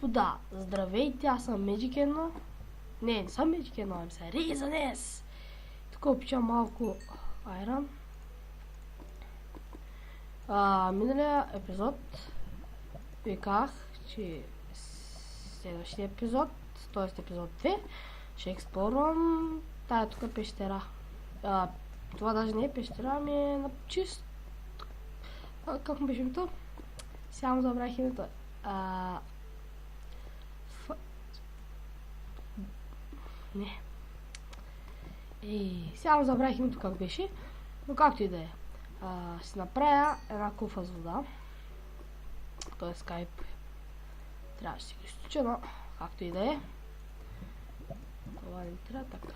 господа, здравейте, аз съм Magic Eno. Не съм Magic Eno, ами са Ризанес. Тук опичам малко Iron. Миналия епизод ви казах, че следващия епизод, т.е. епизод 2, ще експлорвам тая тук пещера. Това даже не е пещера, ами е на чист... как му беше името? Сега му забравих името. Не. Сега му забравих името как беше, но както и да е. Ще направя една куфа с вода. Той скайп. Трябва да си го изключа, но както и да е. Това не трябва така.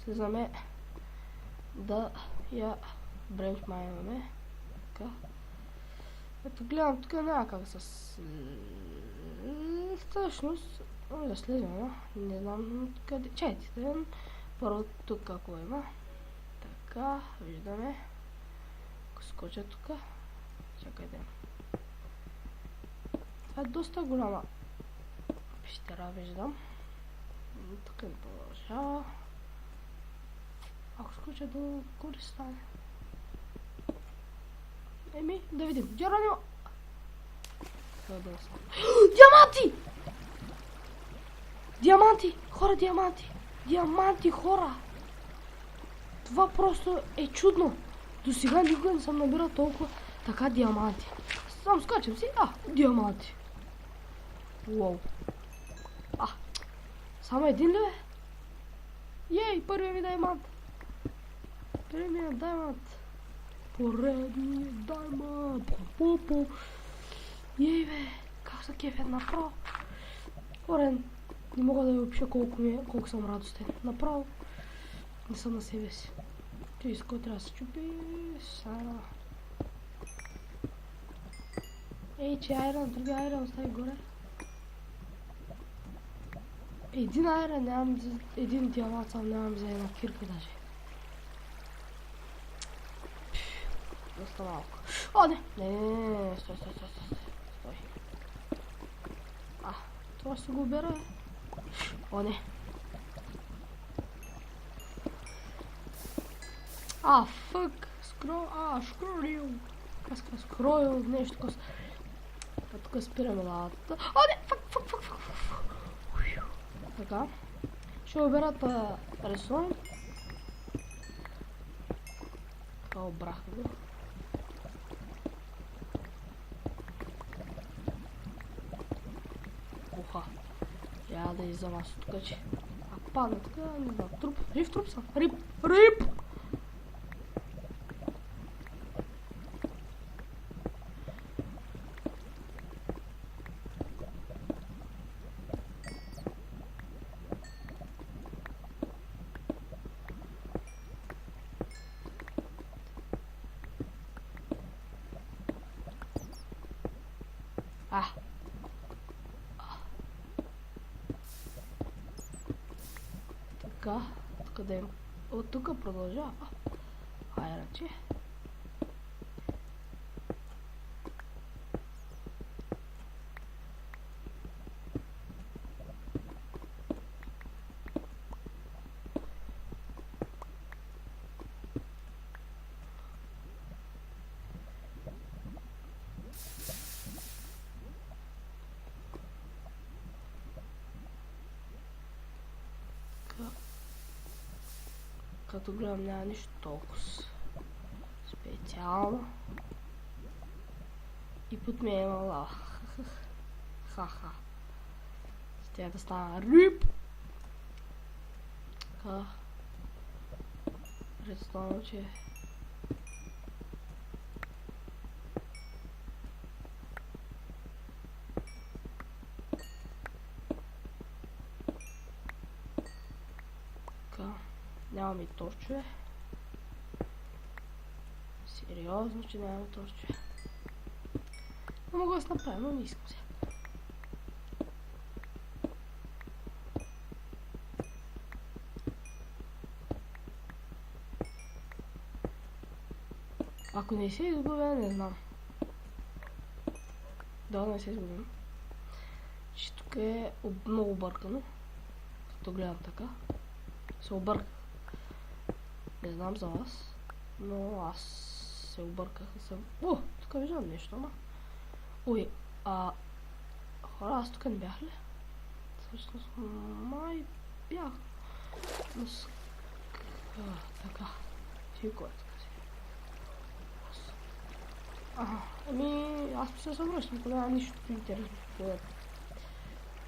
Слизаме да я бренчмайнаме. Така. Ето гледам, тук няма как с... Всъщност, да слезем, не знам къде... Чайте, първо тук какво има. Така, виждаме. Ако скоча тук. Чакайте. Това е доста голяма пещера, виждам. Тук не продължава. Ако скоча до горе стане. Да видим. Джеронимо! Диаманти! Диаманти! Хора, диаманти! Диаманти, хора! Това просто е чудно. До сега никога не съм набирал толкова така диаманти. Сам скачам си. Диаманти. Уау. Само един ли бе? Ей, първият ми диамант. Първият диамант. Поредният диамант. Пу-пу-пу. Ей бе, как са кефят направо. Орен, не мога да ви опиша колко съм радостен. Направо не съм на себе си. Ти с кой трябва да се чупи. Сара. Ей, че айрон, други айрон остави горе. Един айрон нямам за един диамант, само нямам за една кирка даже. Доста малко. Не, стой. Това ще го убера. Не. Фък. Скроил. Аз казвам скроил, нещо такова. Тук спираме лавата. Не, фък. Така. Ще обера това ресурс. Така обрах го. Трябва да иззам аз тук, че ако падна тук, не знам, труп, жив труп съм, рип! Тук да им... От тук продължава. Айраче. Като гледам няма нищо толкова специално. И под мен има лава. Ха-ха. Ще да стана рип. Така. Представам, че... Нямам и торчове. Сериозно, че нямам торчове. Не мога да се направя, но не искам се. Ако не се изгубя, не знам. Да, не се изгубим. Че тук Тук е много объркано. Като гледам така. Се обърках. Не знам за вас, но аз се обърках и съм... О, тук виждам нещо, ама... Ой, хора, аз тук не бях ли? Всъщност, май бях. Но с... така. Тихо е така си. Ами, аз се съвръщам, когато няма нищо интересно.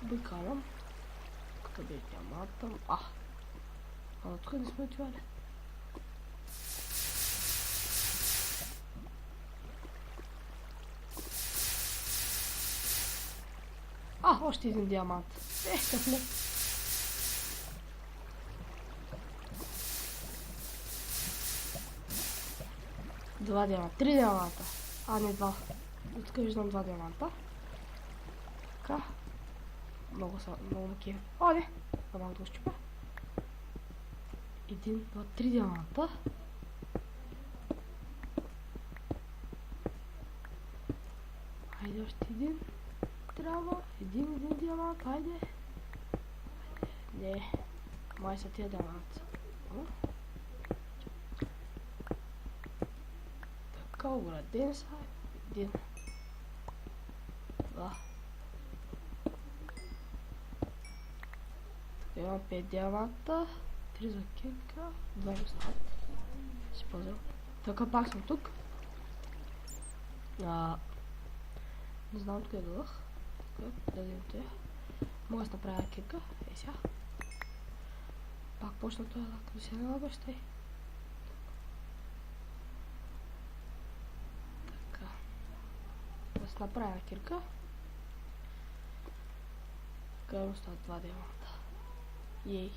Обикалям. Къде е диамата? Тук не сме отивали. Още един диамант. Късмет. Два диаманта. Три диаманта. Не два. Тук виждам два диаманта. Така. Много макива. Не! Малко да го щупя. Един, два, три диаманта. Хайде още един. Трябва. Един диамант. Хайде. Не. Май са тия диаманти. Така, ограден са. Един. Два. Така имам 5 диаманта. 3 за кирка. 2 остават. Си пазил. Така пак съм тук. Не знам откъде дадах. Да видим това. Мога да направя кирка. Сега. Пак почна това да се налага ще. Така. Да се направя кирка. Така остават 2 диаманта. Ей.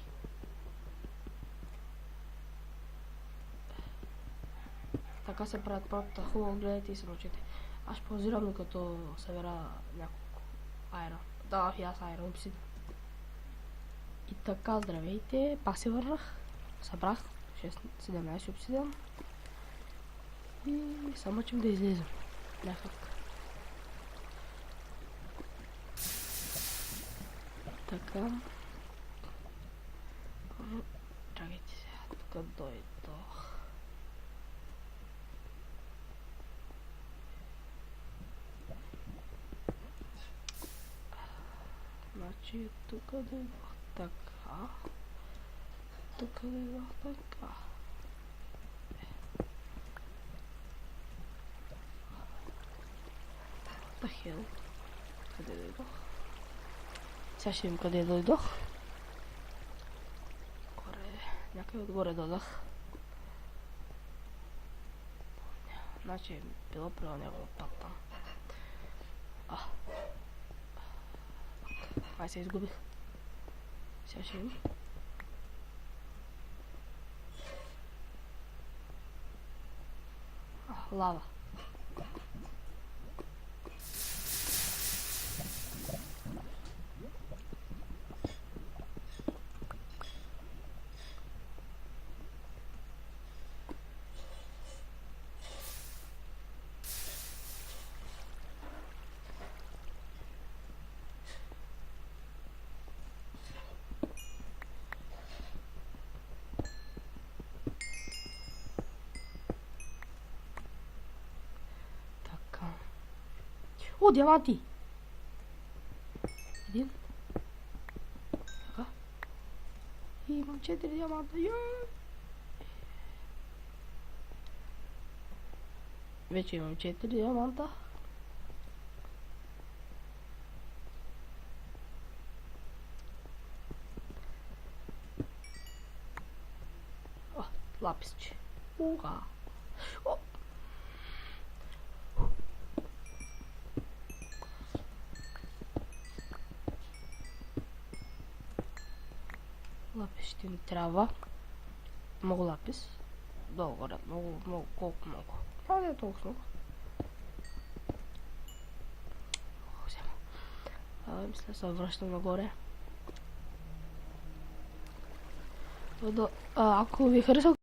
Така се правят пробата. Хубаво гледайте и се научите. Аз ще паузирам, докато събера няколко айра. Да, и аз айра обсиден. И така, здравейте. Пак се върнах. Събрах 17 обсиден. И само чим да излезем. Някак. Така. Чакайте сега. Тук дойдох. Значи тук дойдох така. Тук дойдох така. Тахел. Къде дойдох? Сега ще видим къде дойдох. Някъде отгоре дойдох. Значи било при него пак там. Се изгубих. Сега ще видим. Лава. О, диаманти! Един. Така. И имам 4 диаманта. Вече имам 4 диаманта. Лаписче. Ура! Лапис ще ми трябва. Много лапис. Долу горе. Много. Колко много? Това не е толкова много. Мисля, се връщам нагоре. Ако ви хареса